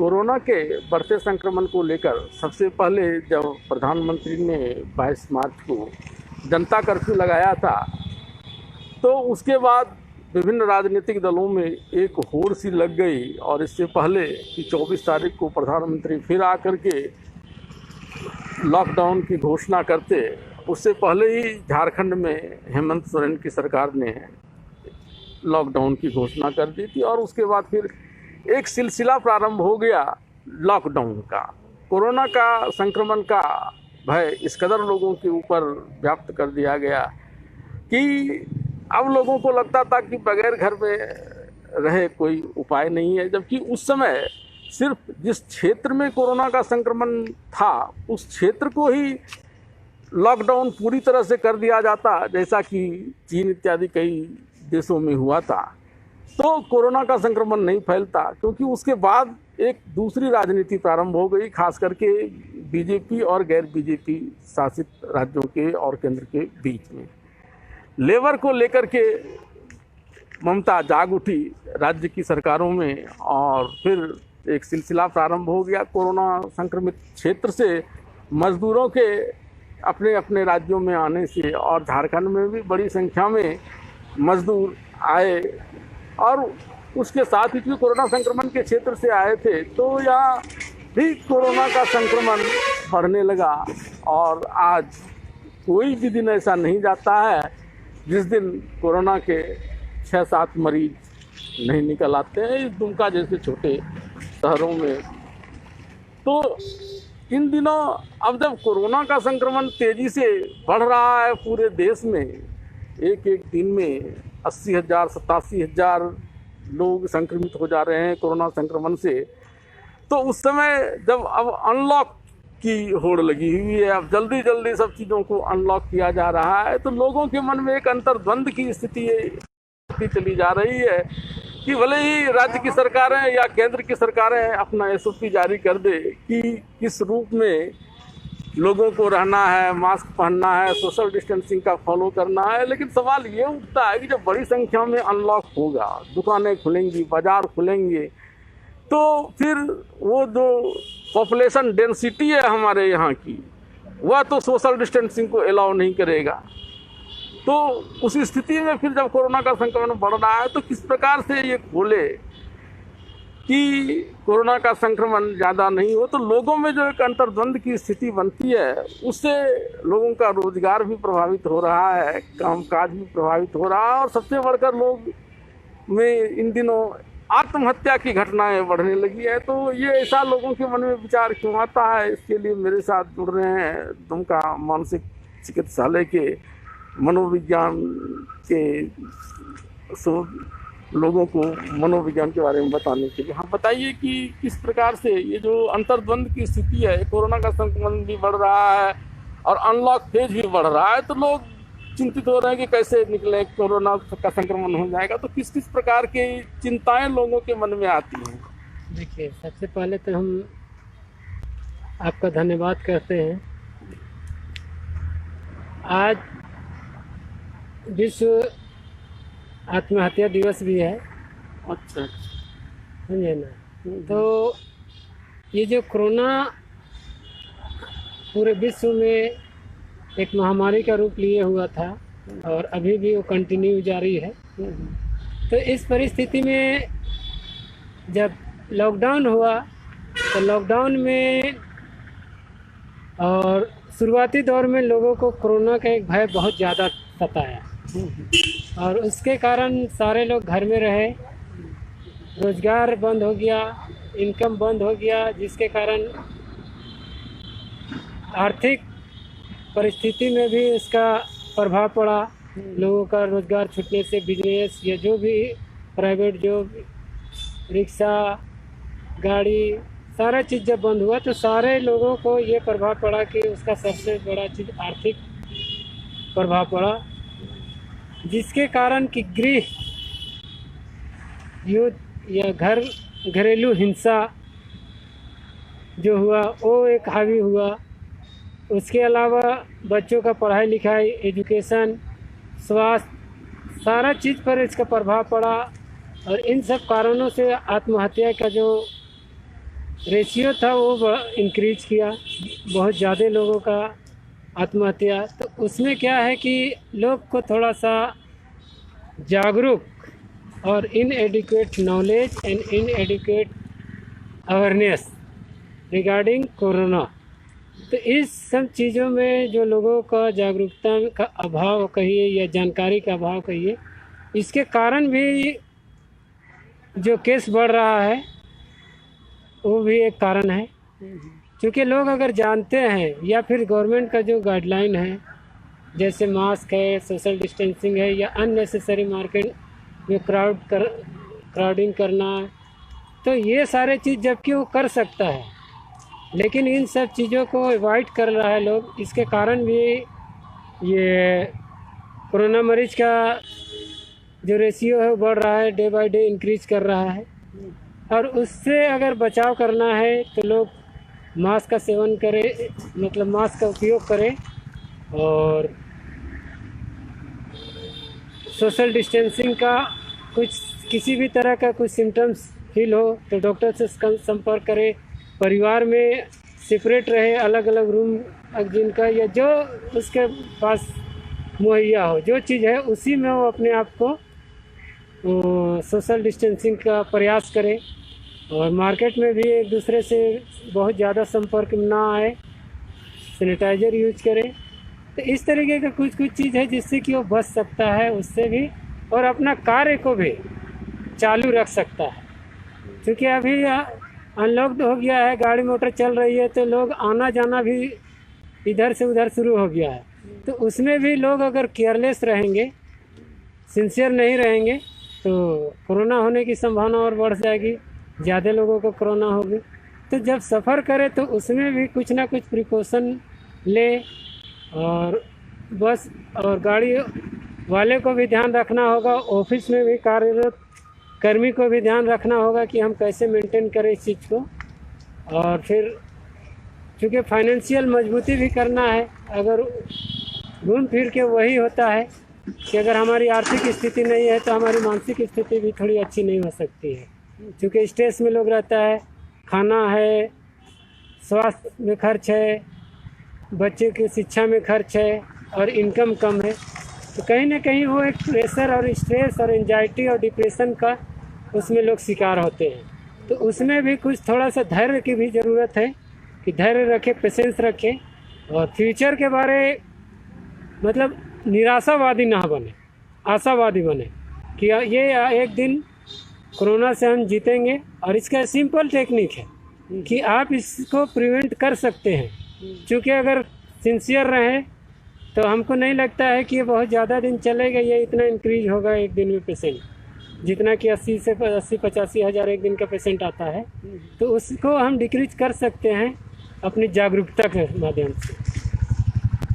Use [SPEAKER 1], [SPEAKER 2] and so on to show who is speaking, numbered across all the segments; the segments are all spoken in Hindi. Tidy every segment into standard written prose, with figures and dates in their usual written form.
[SPEAKER 1] कोरोना के बढ़ते संक्रमण को लेकर सबसे पहले जब प्रधानमंत्री ने 22 मार्च को जनता कर्फ्यू लगाया था, तो उसके बाद विभिन्न राजनीतिक दलों में एक होड़ सी लग गई। और इससे पहले कि 24 तारीख को प्रधानमंत्री फिर आकर के लॉकडाउन की घोषणा करते, उससे पहले ही झारखंड में हेमंत सोरेन की सरकार ने लॉकडाउन की घोषणा कर दी थी। और उसके बाद फिर एक सिलसिला प्रारंभ हो गया लॉकडाउन का। कोरोना का संक्रमण का भय इस कदर लोगों के ऊपर व्याप्त कर दिया गया कि अब लोगों को लगता था कि बगैर घर में रहे कोई उपाय नहीं है। जबकि उस समय सिर्फ जिस क्षेत्र में कोरोना का संक्रमण था, उस क्षेत्र को ही लॉकडाउन पूरी तरह से कर दिया जाता, जैसा कि चीन इत्यादि कई देशों में हुआ था, तो कोरोना का संक्रमण नहीं फैलता। क्योंकि उसके बाद एक दूसरी राजनीति प्रारंभ हो गई, खास करके बीजेपी और गैर बीजेपी शासित राज्यों के और केंद्र के बीच में। लेबर को लेकर के ममता जाग उठी राज्य की सरकारों में, और फिर एक सिलसिला प्रारंभ हो गया कोरोना संक्रमित क्षेत्र से मजदूरों के अपने अपने राज्यों में आने से। और झारखंड में भी बड़ी संख्या में मजदूर आए, और उसके साथ ही कोरोना संक्रमण के क्षेत्र से आए थे, तो यहाँ भी कोरोना का संक्रमण बढ़ने लगा। और आज कोई भी दिन ऐसा नहीं जाता है जिस दिन कोरोना के 6-7 मरीज नहीं निकल आते हैं इस दुमका जैसे छोटे शहरों में। तो इन दिनों अब जब कोरोना का संक्रमण तेज़ी से बढ़ रहा है पूरे देश में, एक एक दिन में 80,000 87,000 लोग संक्रमित हो जा रहे हैं कोरोना संक्रमण से, तो उस समय जब अब अनलॉक की होड़ लगी हुई है, अब जल्दी जल्दी सब चीज़ों को अनलॉक किया जा रहा है, तो लोगों के मन में एक अंतर्द्वंद की स्थिति चली जा रही है कि भले ही राज्य की सरकारें या केंद्र की सरकारें अपना SOP जारी कर दे कि किस रूप में लोगों को रहना है, मास्क पहनना है, सोशल डिस्टेंसिंग का फॉलो करना है, लेकिन सवाल ये उठता है कि जब बड़ी संख्या में अनलॉक होगा, दुकानें खुलेंगी, बाजार खुलेंगे, तो फिर वो जो पॉपुलेशन डेंसिटी है हमारे यहाँ की, वह तो सोशल डिस्टेंसिंग को अलाउ नहीं करेगा। तो उस स्थिति में फिर जब कोरोना का संक्रमण बढ़ रहा है, तो किस प्रकार से ये खोले कि कोरोना का संक्रमण ज़्यादा नहीं हो। तो लोगों में जो एक अंतर्द्वंद की स्थिति बनती है, उससे लोगों का रोजगार भी प्रभावित हो रहा है, कामकाज भी प्रभावित हो रहा है, और सबसे बढ़कर लोग में इन दिनों आत्महत्या की घटनाएं बढ़ने लगी है। तो ये ऐसा लोगों के मन में विचार क्यों आता है, इसके लिए मेरे साथ जुड़ रहे हैं दुमका मानसिक चिकित्सालय के मनोविज्ञान के लोगों को मनोविज्ञान के बारे में बताने के लिए। हाँ, बताइए कि किस प्रकार से ये जो अंतर्द्वंद की स्थिति है, कोरोना का संक्रमण भी बढ़ रहा है और अनलॉक फेज भी बढ़ रहा है, तो लोग चिंतित हो रहे हैं कि कैसे निकले, कोरोना का संक्रमण हो जाएगा, तो किस किस प्रकार की चिंताएं लोगों के मन में आती हैं?
[SPEAKER 2] देखिए, सबसे पहले तो हम आपका धन्यवाद करते हैं। आज विश्व आत्महत्या दिवस भी है।
[SPEAKER 1] अच्छा,
[SPEAKER 2] समझे ना। तो ये जो कोरोना पूरे विश्व में एक महामारी का रूप लिए हुआ था, और अभी भी वो कंटिन्यू जारी है। तो इस परिस्थिति में जब लॉकडाउन हुआ, तो लॉकडाउन में और शुरुआती दौर में लोगों को कोरोना का एक भय बहुत ज़्यादा सताया, और उसके कारण सारे लोग घर में रहे, रोज़गार बंद हो गया, इनकम बंद हो गया, जिसके कारण आर्थिक परिस्थिति में भी इसका प्रभाव पड़ा। लोगों का रोज़गार छूटने से बिजनेस या जो भी प्राइवेट जॉब, रिक्शा, गाड़ी, सारा चीज़ जब बंद हुआ, तो सारे लोगों को ये प्रभाव पड़ा कि उसका सबसे बड़ा चीज़ आर्थिक प्रभाव पड़ा, जिसके कारण कि गृह युद्ध या घरेलू हिंसा जो हुआ वो एक हावी हुआ। उसके अलावा बच्चों का पढ़ाई लिखाई, एजुकेशन, स्वास्थ्य, सारा चीज़ पर इसका प्रभाव पड़ा, और इन सब कारणों से आत्महत्या का जो रेशियो था वो इंक्रीज किया, बहुत ज़्यादा लोगों का आत्महत्या। तो उसमें क्या है कि लोग को थोड़ा सा जागरूक और इनएडिक्वेट knowledge and इनएडिक्वेट awareness regarding corona, तो इस सब चीज़ों में जो लोगों का जागरूकता का अभाव कहिए या जानकारी का अभाव कहिए, इसके कारण भी जो केस बढ़ रहा है वो भी एक कारण है। क्योंकि लोग अगर जानते हैं या फिर गवर्नमेंट का जो गाइडलाइन है, जैसे मास्क है, सोशल डिस्टेंसिंग है, या अननेसेसरी मार्केट में क्राउडिंग करना है, तो ये सारे चीज़ जबकि वो कर सकता है, लेकिन इन सब चीज़ों को अवॉइड कर रहा है लोग। इसके कारण भी ये कोरोना मरीज का जो रेशियो है वो बढ़ रहा है, डे बाय डे इंक्रीज कर रहा है। और उससे अगर बचाव करना है तो लोग मास्क का सेवन करें, मतलब मास्क का उपयोग करें, और सोशल डिस्टेंसिंग का कुछ किसी भी तरह का कुछ सिम्टम्स फील हो तो डॉक्टर से संपर्क करें। परिवार में सेपरेट रहे, अलग अलग रूम जिनका, या जो उसके पास मुहैया हो जो चीज़ है उसी में वो अपने आप को सोशल डिस्टेंसिंग का प्रयास करें। और मार्केट में भी एक दूसरे से बहुत ज़्यादा संपर्क में ना आए, सैनिटाइज़र यूज करें। तो इस तरीके का कुछ कुछ चीज़ है जिससे कि वो बच सकता है उससे भी, और अपना कार्य को भी चालू रख सकता है। क्योंकि अभी अनलॉक्ड हो गया है, गाड़ी मोटर चल रही है, तो लोग आना जाना भी इधर से उधर शुरू हो गया है। तो उसमें भी लोग अगर केयरलेस रहेंगे, सिंसियर नहीं रहेंगे, तो कोरोना होने की संभावना और बढ़ जाएगी, ज़्यादा लोगों को कोरोना होगी। तो जब सफ़र करें तो उसमें भी कुछ ना कुछ प्रिकॉशन ले, और बस और गाड़ी वाले को भी ध्यान रखना होगा, ऑफिस में भी कार्यरत कर्मी को भी ध्यान रखना होगा कि हम कैसे मेंटेन करें इस चीज़ को। और फिर चूँकि फाइनेंशियल मजबूती भी करना है, अगर घूम फिर के वही होता है कि अगर हमारी आर्थिक स्थिति नहीं है तो हमारी मानसिक स्थिति भी थोड़ी अच्छी नहीं हो सकती है। क्योंकि स्ट्रेस में लोग रहता है, खाना है, स्वास्थ्य में खर्च है, बच्चे की शिक्षा में खर्च है, और इनकम कम है, तो कहीं ना कहीं वो एक प्रेशर और स्ट्रेस और एंजाइटी और डिप्रेशन का उसमें लोग शिकार होते हैं। तो उसमें भी कुछ थोड़ा सा धैर्य की भी ज़रूरत है कि धैर्य रखें, पेशेंस रखें, और फ्यूचर के बारे मतलब निराशावादी ना बने, आशावादी बने कि ये एक दिन कोरोना से हम जीतेंगे। और इसका सिंपल टेक्निक है कि आप इसको प्रिवेंट कर सकते हैं। क्योंकि अगर सिंसियर रहें तो हमको नहीं लगता है कि ये बहुत ज़्यादा दिन चलेगा, ये इतना इंक्रीज होगा एक दिन में पेशेंट, जितना कि 80 से 85 हज़ार एक दिन का पेशेंट आता है, तो उसको हम डिक्रीज कर सकते हैं अपनी जागरूकता के माध्यम से।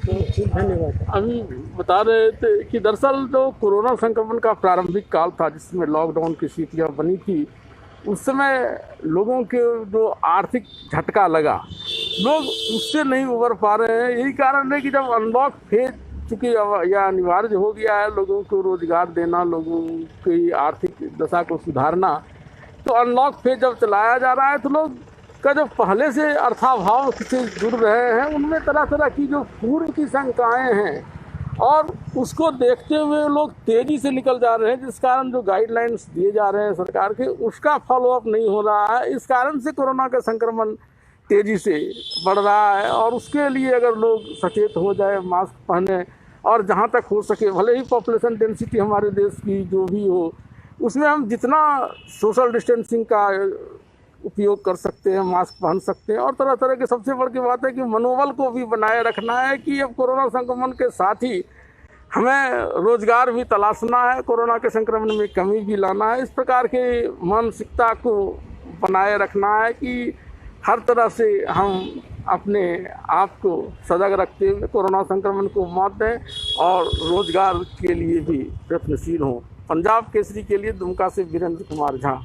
[SPEAKER 2] तो धन्यवाद।
[SPEAKER 1] अभी बता रहे थे कि दरअसल जो कोरोना संक्रमण का प्रारंभिक काल था जिसमें लॉकडाउन की स्थितियाँ बनी थी, उस समय लोगों के जो आर्थिक झटका लगा, लोग उससे नहीं उबर पा रहे हैं। यही कारण है कि जब अनलॉक फेज चूँकि यह अनिवार्य हो गया है लोगों को रोजगार देना, लोगों की आर्थिक दशा को सुधारना, तो अनलॉक फेज जब चलाया जा रहा है तो लोग का जो पहले से अर्थाभाव से जुड़ रहे हैं उनमें तरह तरह की जो पूर्व की शंकाएँ हैं, और उसको देखते हुए लोग तेज़ी से निकल जा रहे हैं, जिस कारण जो गाइडलाइंस दिए जा रहे हैं सरकार के उसका फॉलोअप नहीं हो रहा है। इस कारण से कोरोना का संक्रमण तेज़ी से बढ़ रहा है। और उसके लिए अगर लोग सचेत हो जाए, मास्क पहने, और जहाँ तक हो सके भले ही पॉपुलेशन डेंसिटी हमारे देश की जो भी हो उसमें हम जितना सोशल डिस्टेंसिंग का उपयोग कर सकते हैं, मास्क पहन सकते हैं, और तरह तरह के सबसे बड़ी बात है कि मनोबल को भी बनाए रखना है कि अब कोरोना संक्रमण के साथ ही हमें रोजगार भी तलाशना है, कोरोना के संक्रमण में कमी भी लाना है। इस प्रकार के मानसिकता को बनाए रखना है कि हर तरह से हम अपने आप को सजग रखते हुए कोरोना संक्रमण को मात दें और रोजगार के लिए भी प्रयत्नशील हों। पंजाब केसरी के लिए दुमका से वीरेंद्र कुमार झा।